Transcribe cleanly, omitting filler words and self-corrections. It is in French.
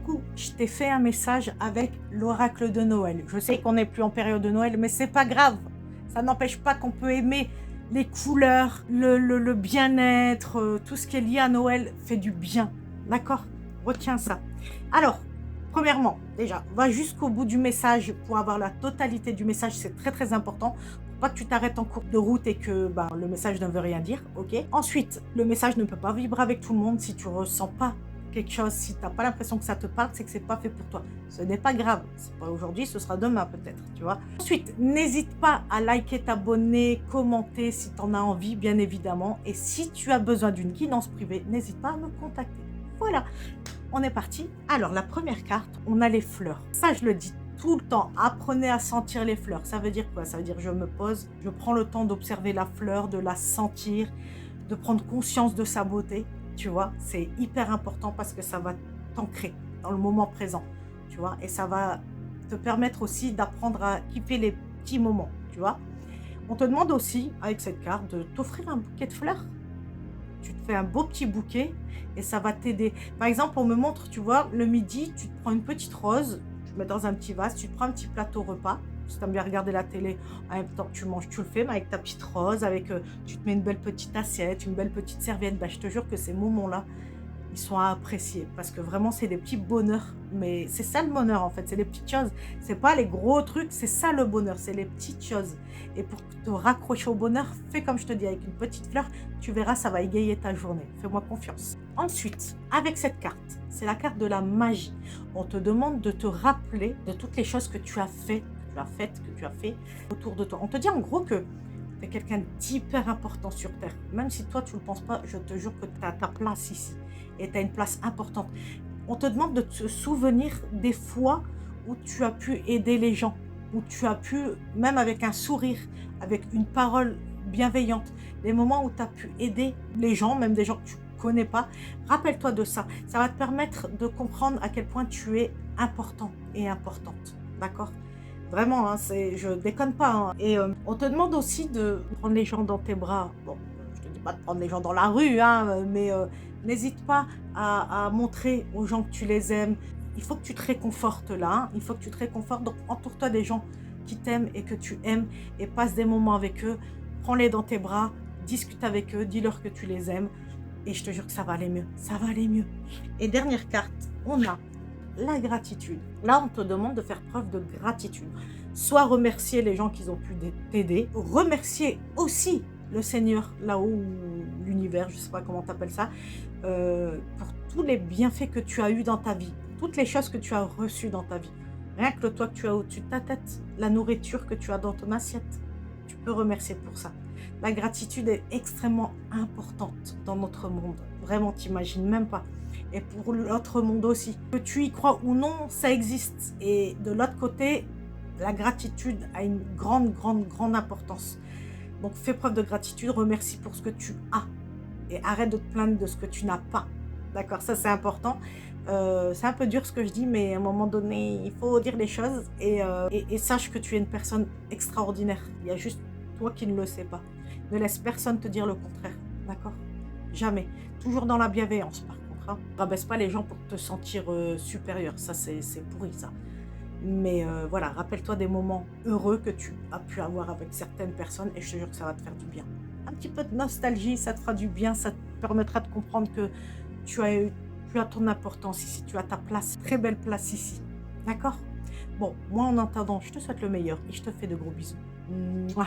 coucou, je t'ai fait un message avec l'oracle de Noël. Je sais qu'on n'est plus en période de Noël, mais c'est pas grave. Ça n'empêche pas qu'on peut aimer les couleurs, le bien-être, tout ce qui est lié à Noël fait du bien. D'accord? Retiens ça. Alors, premièrement, déjà, va jusqu'au bout du message pour avoir la totalité du message. C'est très très important. Pas que tu t'arrêtes en cours de route et que le message ne veut rien dire, ok? Ensuite, le message ne peut pas vibrer avec tout le monde si tu ressens pas quelque chose, si tu n'as pas l'impression que ça te parle, c'est que c'est pas fait pour toi. Ce n'est pas grave, c'est pas aujourd'hui, ce sera demain peut-être, tu vois. Ensuite, n'hésite pas à liker, t'abonner, commenter si tu en as envie, bien évidemment. Et si tu as besoin d'une guidance privée, n'hésite pas à me contacter. Voilà, on est parti. Alors, la première carte, on a les fleurs. Ça, je le dis tout le temps, apprenez à sentir les fleurs. Ça veut dire quoi? Ça veut dire je me pose, je prends le temps d'observer la fleur, de la sentir, de prendre conscience de sa beauté. Tu vois, c'est hyper important parce que ça va t'ancrer dans le moment présent, tu vois, et ça va te permettre aussi d'apprendre à kiffer les petits moments, tu vois. On te demande aussi, avec cette carte, de t'offrir un bouquet de fleurs. Tu te fais un beau petit bouquet et ça va t'aider. Par exemple, on me montre, tu vois, le midi, tu te prends une petite rose, tu mets dans un petit vase, tu te prends un petit plateau repas. Si tu aimes bien regarder la télé, en même temps que tu manges, tu le fais, mais avec ta petite rose, avec, tu te mets une belle petite assiette, une belle petite serviette. Je te jure que ces moments-là, ils sont à apprécier parce que vraiment, c'est des petits bonheurs. Mais c'est ça le bonheur, en fait, c'est les petites choses. C'est pas les gros trucs, c'est ça le bonheur, c'est les petites choses. Et pour te raccrocher au bonheur, fais comme je te dis, avec une petite fleur, tu verras, ça va égayer ta journée. Fais-moi confiance. Ensuite, avec cette carte, c'est la carte de la magie. On te demande de te rappeler de toutes les choses que tu as faites, que tu as fait autour de toi. On te dit en gros que tu es quelqu'un d'hyper important sur Terre. Même si toi, tu ne le penses pas, je te jure que tu as ta place ici. Et tu as une place importante. On te demande de te souvenir des fois où tu as pu aider les gens, où tu as pu, même avec un sourire, avec une parole bienveillante, des moments où tu as pu aider les gens, même des gens que tu ne connais pas. Rappelle-toi de ça. Ça va te permettre de comprendre à quel point tu es important et importante. D'accord? Vraiment, hein, je déconne pas, hein. Et on te demande aussi de prendre les gens dans tes bras. Bon, je te dis pas de prendre les gens dans la rue, hein, mais n'hésite pas à montrer aux gens que tu les aimes. Il faut que tu te réconfortes là, hein. Il faut que tu te réconfortes. Donc, entoure-toi des gens qui t'aiment et que tu aimes et passe des moments avec eux. Prends-les dans tes bras, discute avec eux, dis-leur que tu les aimes. Et je te jure que ça va aller mieux. Ça va aller mieux. Et dernière carte, on a la gratitude. Là, on te demande de faire preuve de gratitude. Soit remercier les gens qui ont pu t'aider, remercier aussi le Seigneur là-haut, ou l'univers, je ne sais pas comment tu appelles ça, pour tous les bienfaits que tu as eus dans ta vie, toutes les choses que tu as reçues dans ta vie. Rien que le toit que tu as au-dessus de ta tête, la nourriture que tu as dans ton assiette, tu peux remercier pour ça. La gratitude est extrêmement importante dans notre monde. Vraiment, t'imagines même pas. Et pour l'autre monde aussi. Que tu y crois ou non, ça existe. Et de l'autre côté, la gratitude a une grande, grande, grande importance. Donc fais preuve de gratitude, remercie pour ce que tu as. Et arrête de te plaindre de ce que tu n'as pas. D'accord, ça c'est important. C'est un peu dur ce que je dis, mais à un moment donné, il faut dire les choses. Et sache que tu es une personne extraordinaire. Il y a juste toi qui ne le sais pas. Ne laisse personne te dire le contraire. D'accord? Jamais. Toujours dans la bienveillance, par contre. Hein. Rabaisse pas les gens pour te sentir supérieur. Ça, c'est pourri, ça. Mais voilà, rappelle-toi des moments heureux que tu as pu avoir avec certaines personnes et je te jure que ça va te faire du bien. Un petit peu de nostalgie, ça te fera du bien, ça te permettra de comprendre que tu as ton importance ici, tu as ta place, très belle place ici. D'accord? Bon, moi en attendant, je te souhaite le meilleur et je te fais de gros bisous. Mouah.